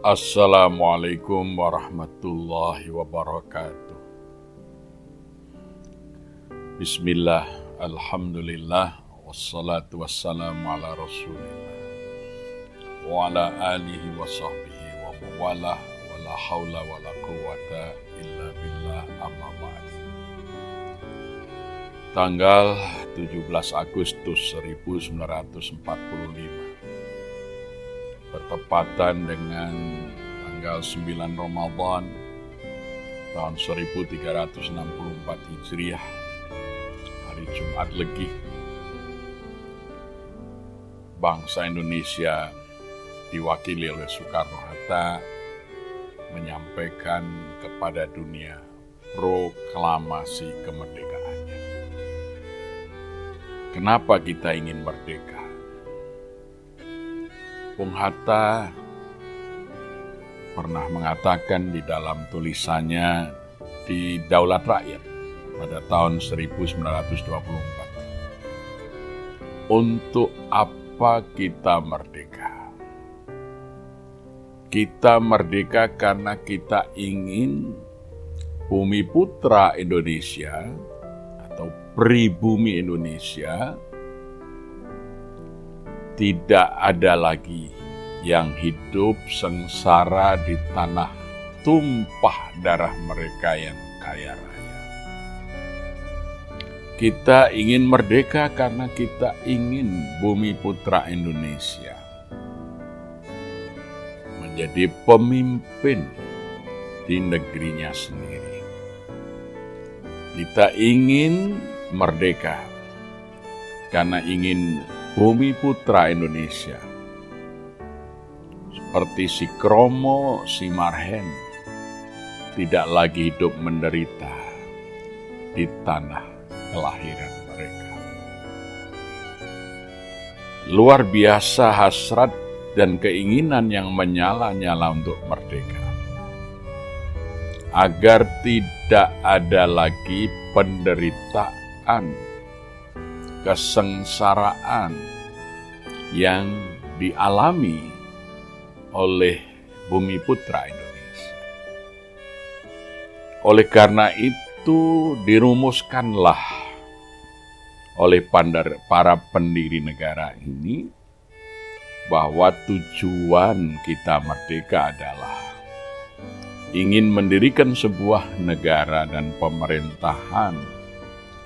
Assalamualaikum warahmatullahi wabarakatuh. Bismillah, alhamdulillah, wassalatu wassalamu ala rasulillah wa ala alihi wa sahbihi wa mawalah wa la hawla wa la quwata illa billah amma ba'd. Tanggal 17 Agustus 1945 bertepatan dengan tanggal 9 Ramadan tahun 1364 Hijriah, hari Jumat Legi, bangsa Indonesia diwakili oleh Soekarno-Hatta menyampaikan kepada dunia proklamasi kemerdekaannya. Kenapa kita ingin merdeka? Bung Hatta pernah mengatakan di dalam tulisannya di Daulat Rakyat pada tahun 1924. Untuk apa kita merdeka? Kita merdeka karena kita ingin bumi putra Indonesia atau pribumi Indonesia tidak ada lagi yang hidup sengsara di tanah tumpah darah mereka yang kaya raya. Kita ingin merdeka karena kita ingin bumi putra Indonesia menjadi pemimpin di negerinya sendiri. Kita ingin merdeka karena ingin bumi putra Indonesia seperti si Kromo, si Marhen tidak lagi hidup menderita di tanah kelahiran mereka. Luar biasa hasrat dan keinginan yang menyala-nyala untuk merdeka, agar tidak ada lagi penderitaan, kesengsaraan yang dialami oleh bumi putra Indonesia. Oleh karena itu dirumuskanlah oleh para pendiri negara ini bahwa tujuan kita merdeka adalah ingin mendirikan sebuah negara dan pemerintahan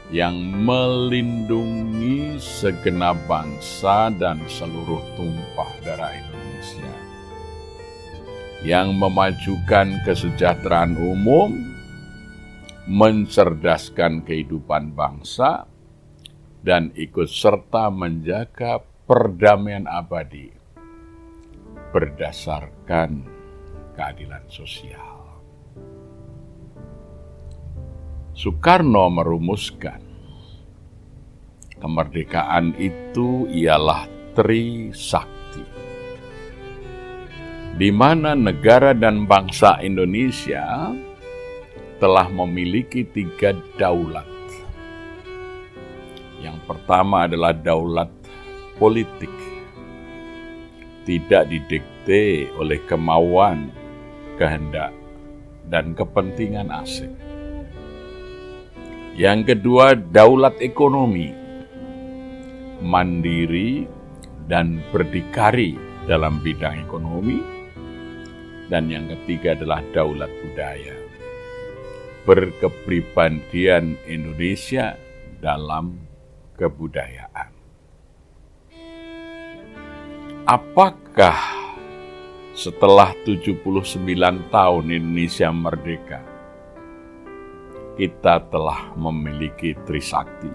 yang melindungi segenap bangsa dan seluruh tumpah darah Indonesia, yang memajukan kesejahteraan umum, mencerdaskan kehidupan bangsa, dan ikut serta menjaga perdamaian abadi berdasarkan keadilan sosial. Soekarno merumuskan kemerdekaan itu ialah Trisakti, di mana negara dan bangsa Indonesia telah memiliki 3 daulat. Yang pertama adalah daulat politik, tidak didikte oleh kemauan, kehendak, dan kepentingan asing. Yang kedua, daulat ekonomi, mandiri dan berdikari dalam bidang ekonomi. Dan yang ketiga adalah daulat budaya, berkepribadian Indonesia dalam kebudayaan. Apakah setelah 79 tahun Indonesia merdeka, kita telah memiliki Trisakti?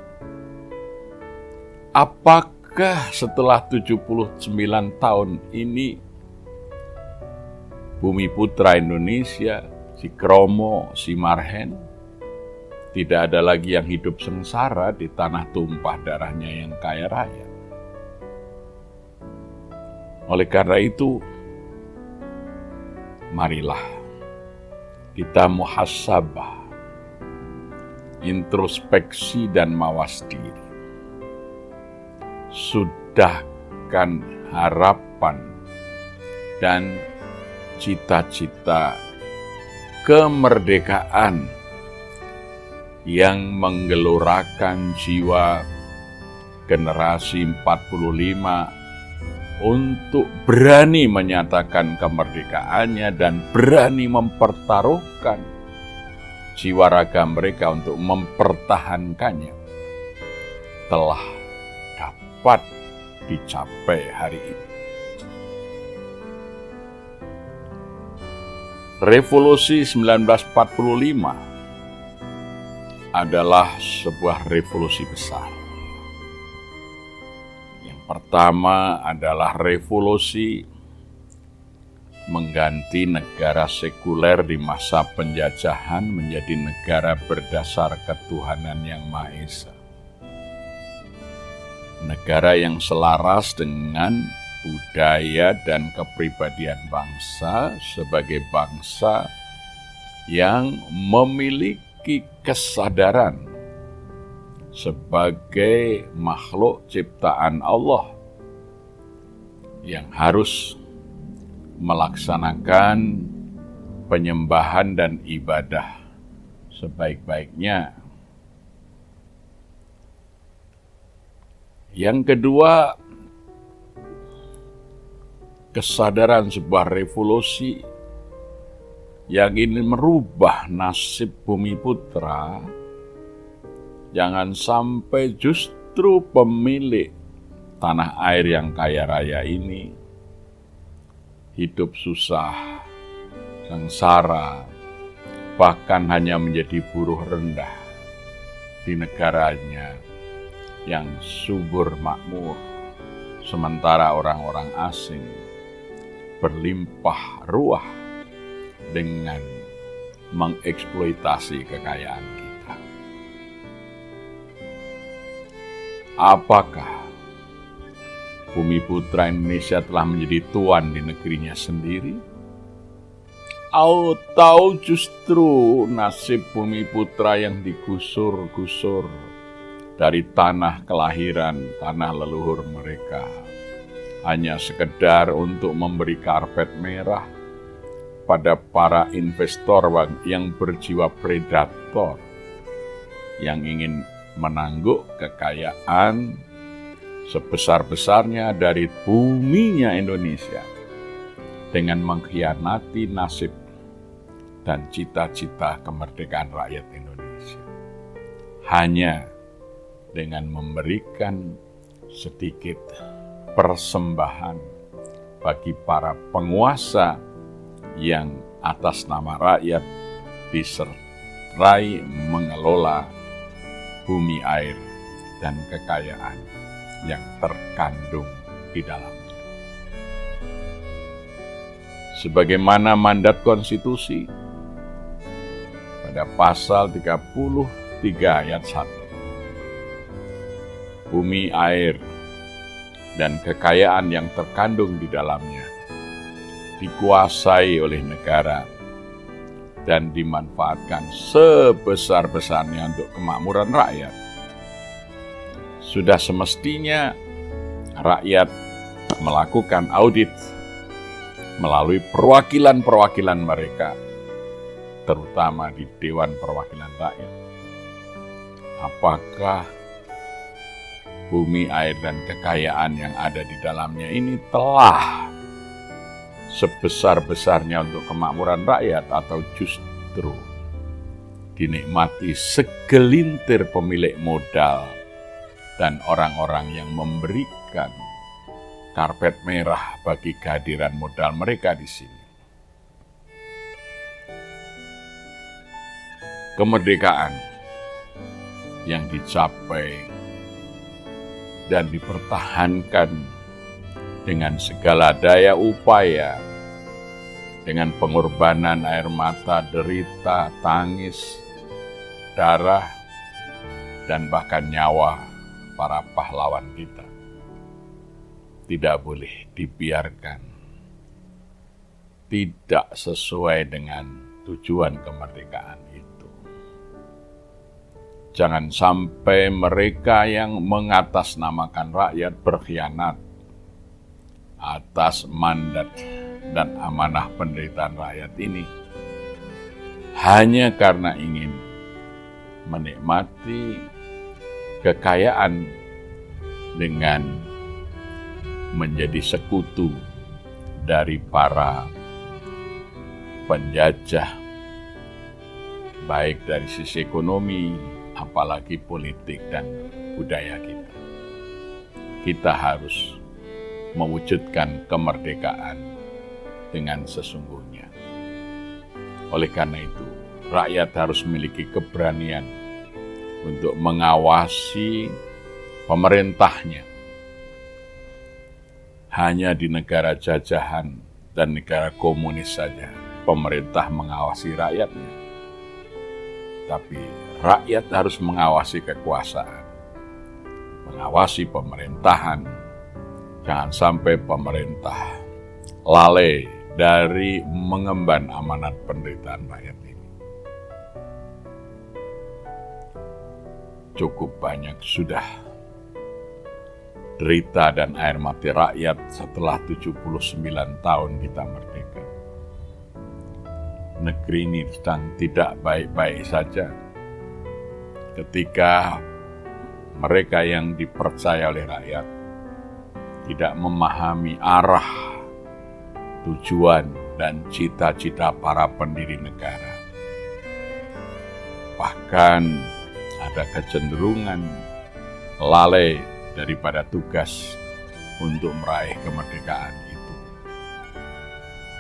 Apakah setelah 79 tahun ini bumi putra Indonesia, si Kromo, si Marhen, tidak ada lagi yang hidup sengsara di tanah tumpah darahnya yang kaya raya? Oleh karena itu, marilah kita muhasabah, introspeksi dan mawas diri. Sudahkan harapan dan cita-cita kemerdekaan yang menggelorakan jiwa generasi 45 untuk berani menyatakan kemerdekaannya dan berani mempertaruhkan jiwa raga mereka untuk mempertahankannya telah dapat dicapai hari ini. Revolusi 1945 adalah sebuah revolusi besar. Yang pertama adalah revolusi mengganti negara sekuler di masa penjajahan menjadi negara berdasar ketuhanan yang Maha Esa. Negara yang selaras dengan budaya dan kepribadian bangsa sebagai bangsa yang memiliki kesadaran sebagai makhluk ciptaan Allah yang harus melaksanakan penyembahan dan ibadah sebaik-baiknya. Yang kedua, kesadaran sebuah revolusi yang ingin merubah nasib Bumiputra, jangan sampai justru pemilik tanah air yang kaya raya ini hidup susah, sengsara, bahkan hanya menjadi buruh rendah di negaranya yang subur makmur, sementara orang-orang asing berlimpah ruah dengan mengeksploitasi kekayaan kita. Apakah Bumiputra Indonesia telah menjadi tuan di negerinya sendiri? Atau justru nasib Bumiputra yang digusur-gusur dari tanah kelahiran, tanah leluhur mereka, hanya sekedar untuk memberi karpet merah pada para investor yang berjiwa predator, yang ingin menangguk kekayaan sebesar-besarnya dari buminya Indonesia dengan mengkhianati nasib dan cita-cita kemerdekaan rakyat Indonesia. Hanya dengan memberikan sedikit persembahan bagi para penguasa yang atas nama rakyat disertai mengelola bumi air dan kekayaan yang terkandung di dalamnya. Sebagaimana mandat konstitusi pada pasal 33 ayat 1, bumi air dan kekayaan yang terkandung di dalamnya dikuasai oleh negara dan dimanfaatkan sebesar-besarnya untuk kemakmuran rakyat. Sudah semestinya rakyat melakukan audit melalui perwakilan-perwakilan mereka, terutama di Dewan Perwakilan Rakyat. Apakah bumi, air, dan kekayaan yang ada di dalamnya ini telah sebesar-besarnya untuk kemakmuran rakyat, atau justru dinikmati segelintir pemilik modal dan orang-orang yang memberikan karpet merah bagi kehadiran modal mereka di sini? Kemerdekaan yang dicapai dan dipertahankan dengan segala daya upaya, dengan pengorbanan air mata, derita, tangis, darah, dan bahkan nyawa para pahlawan kita, tidak boleh dibiarkan tidak sesuai dengan tujuan kemerdekaan itu. Jangan sampai mereka yang mengatasnamakan rakyat berkhianat atas mandat dan amanah penderitaan rakyat ini hanya karena ingin menikmati kekayaan dengan menjadi sekutu dari para penjajah, baik dari sisi ekonomi, apalagi politik dan budaya kita. Kita harus mewujudkan kemerdekaan dengan sesungguhnya. Oleh karena itu, rakyat harus memiliki keberanian untuk mengawasi pemerintahnya. Hanya di negara jajahan dan negara komunis saja pemerintah mengawasi rakyatnya. Tapi rakyat harus mengawasi kekuasaan, mengawasi pemerintahan. Jangan sampai pemerintah lalai dari mengemban amanat penderitaan rakyat ini. Cukup banyak sudah derita dan air mati rakyat setelah 79 tahun kita merdeka. Negeri ini sedang tidak baik-baik saja ketika mereka yang dipercaya oleh rakyat tidak memahami arah, tujuan, dan cita-cita para pendiri negara. Bahkan ada kecenderungan lalai daripada tugas untuk meraih kemerdekaan itu.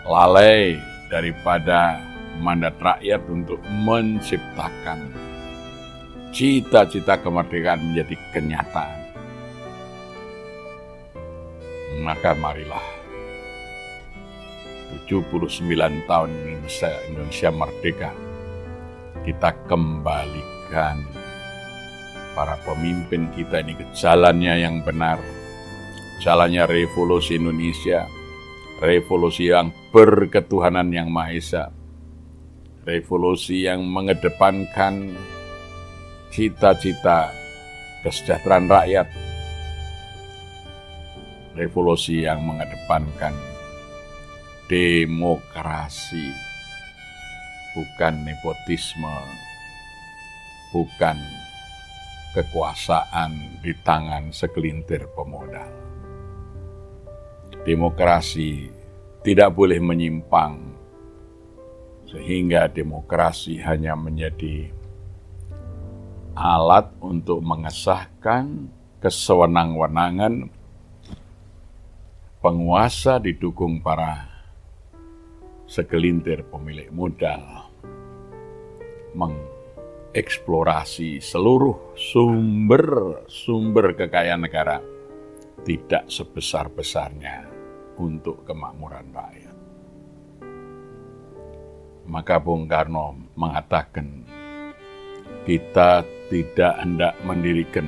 Lalai daripada mandat rakyat untuk menciptakan cita-cita kemerdekaan menjadi kenyataan. Maka marilah 79 tahun Indonesia merdeka, kita kembalikan para pemimpin kita ini ke jalannya yang benar, jalannya revolusi Indonesia, revolusi yang berketuhanan yang Maha Esa, revolusi yang mengedepankan cita-cita kesejahteraan rakyat, revolusi yang mengedepankan demokrasi, bukan nepotisme, bukan kekuasaan di tangan segelintir pemodal. Demokrasi tidak boleh menyimpang, sehingga demokrasi hanya menjadi alat untuk mengesahkan kesewenang-wenangan penguasa didukung para segelintir pemilik modal mengeksplorasi seluruh sumber kekayaan negara tidak sebesar-besarnya untuk kemakmuran rakyat. Maka Bung Karno mengatakan, kita tidak hendak mendirikan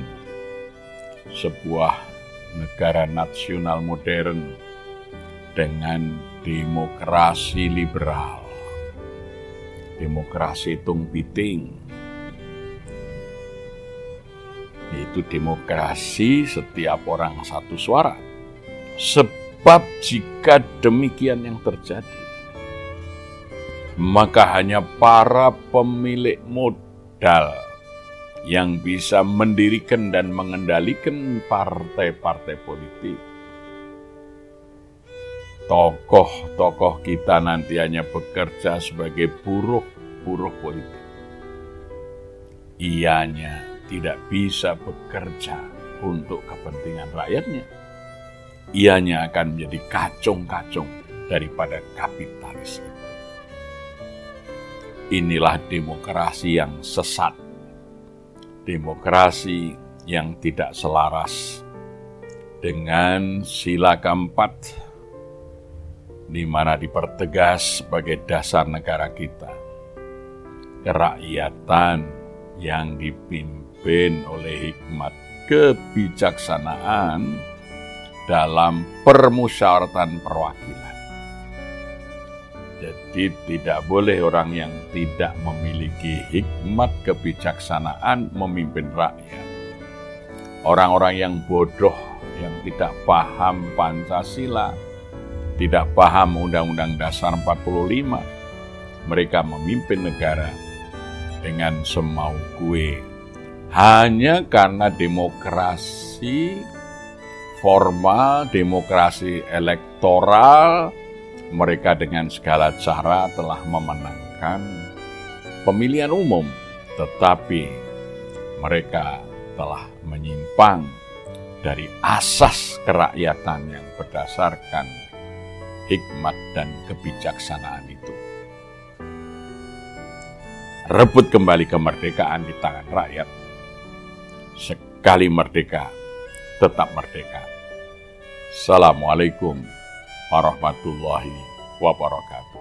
sebuah negara nasional modern dengan demokrasi liberal, demokrasi hitung piting, yaitu demokrasi setiap orang satu suara. Sebab jika demikian yang terjadi, maka hanya para pemilik modal yang bisa mendirikan dan mengendalikan partai-partai politik. Tokoh-tokoh kita nanti hanya bekerja sebagai buruh politik. Ianya tidak bisa bekerja untuk kepentingan rakyatnya. Ianya akan menjadi kacung-kacung daripada kapitalis itu. Inilah demokrasi yang sesat. Demokrasi yang tidak selaras dengan sila keempat, di mana dipertegas sebagai dasar negara kita. Kerakyatan yang dipimpin oleh hikmat kebijaksanaan dalam permusyawaratan perwakilan. Jadi tidak boleh orang yang tidak memiliki hikmat kebijaksanaan memimpin rakyat. Orang-orang yang bodoh, yang tidak paham Pancasila, tidak paham Undang-Undang Dasar 45. Mereka memimpin negara dengan semau gue. Hanya karena demokrasi formal, demokrasi elektoral, mereka dengan segala cara telah memenangkan pemilihan umum. Tetapi mereka telah menyimpang dari asas kerakyatan yang berdasarkan hikmat dan kebijaksanaan itu. Rebut kembali kemerdekaan di tangan rakyat. Sekali merdeka, tetap merdeka. Assalamualaikum warahmatullahi wabarakatuh.